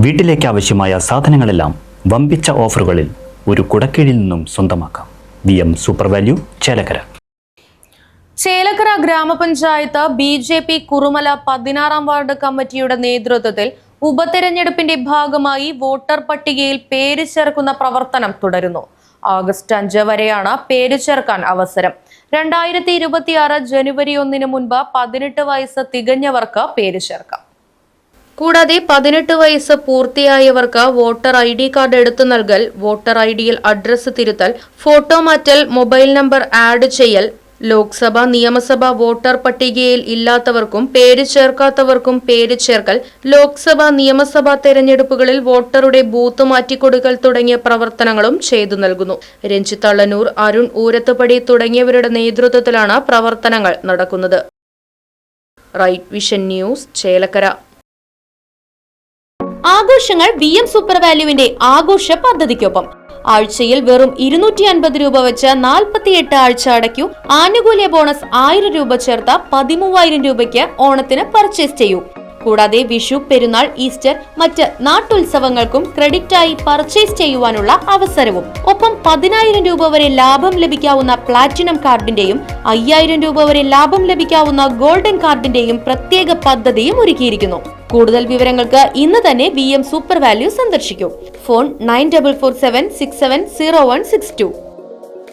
വീട്ടിലേക്ക് ആവശ്യമായ സാധനങ്ങളെല്ലാം വമ്പിച്ച ഓഫറുകളിൽ ഒരു കുടക്കീഴിൽ നിന്നും സ്വന്തമാക്കാം. VM super value, Chelakkara. Chelakkara ഗ്രാമപഞ്ചായത്ത് BJP കുറുമല 16-ാം വാർഡ് കമ്മിറ്റിയുടെ നേതൃത്വത്തിൽ ഉപതെരഞ്ഞെടുപ്പിന്റെ ഭാഗമായി വോട്ടർ പട്ടികയിൽ പേര് ചേർക്കുന്ന പ്രവർത്തനം തുടരുന്നു. ഓഗസ്റ്റ് 5 വരെയാണ് പേര് ചേർക്കാൻ അവസരം. 2026 ജനുവരി 1 മുൻപ് 18 വയസ്സ് തികഞ്ഞവർക്ക് പേര് ചേർക്കാം. കൂടാതെ 18 വയസ്സ് പൂർത്തിയായവർക്ക് വോട്ടർ ID കാർഡ് എടുത്തു നൽകൽ, വോട്ടർ IDയിൽ അഡ്രസ് തിരുത്തൽ, ഫോട്ടോ മാറ്റൽ, മൊബൈൽ നമ്പർ ആഡ് ചെയ്യൽ, ലോക്സഭ നിയമസഭ വോട്ടർ പട്ടികയിൽ ഇല്ലാത്തവർക്കും പേര് ചേർക്കാത്തവർക്കും പേര് ചേർക്കൽ, ലോക്സഭ നിയമസഭാ തെരഞ്ഞെടുപ്പുകളിൽ വോട്ടറുടെ ബൂത്ത് മാറ്റിക്കൊടുക്കൽ തുടങ്ങിയ പ്രവർത്തനങ്ങളും ചെയ്തു നൽകുന്നു. രഞ്ജിത്ത് അള്ളനൂർ, അരുൺ ഊരത്തുപടി തുടങ്ങിയവരുടെ നേതൃത്വത്തിലാണ് പ്രവർത്തനങ്ങൾ നടക്കുന്നത്. Right vision news, Chelakkara. ആഘോഷങ്ങൾ VM സൂപ്പർ വാല്യൂവിന്റെ ആഘോഷ പദ്ധതിക്കൊപ്പം. ആഴ്ചയിൽ വെറും 250 രൂപ വെച്ച് 48 ആഴ്ച അടയ്ക്കൂ. ആനുകൂല്യ ബോണസ് 1000 രൂപ ചേർത്ത 13000 രൂപയ്ക്ക് ഓണത്തിന് പർച്ചേസ് ചെയ്യൂ. കൂടാതെ വിഷു, പെരുന്നാൾ, ഈസ്റ്റർ, മറ്റ് നാട്ടുത്സവങ്ങൾക്കും ക്രെഡിറ്റായി പർച്ചേസ് ചെയ്യുവാനുള്ള അവസരവും. ഒപ്പം 10000 രൂപ വരെ ലാഭം ലഭിക്കാവുന്ന പ്ലാറ്റിനം കാർഡിന്റെയും 5000 രൂപ വരെ ലാഭം ലഭിക്കാവുന്ന ഗോൾഡൻ കാർഡിന്റെയും പ്രത്യേക പദ്ധതിയും ഒരുക്കിയിരിക്കുന്നു. കൂടുതൽ വിവരങ്ങൾക്ക് ഇന്ന് തന്നെ VM സൂപ്പർ വാല്യൂ സന്ദർശിക്കൂ. ഫോൺ 9447670162.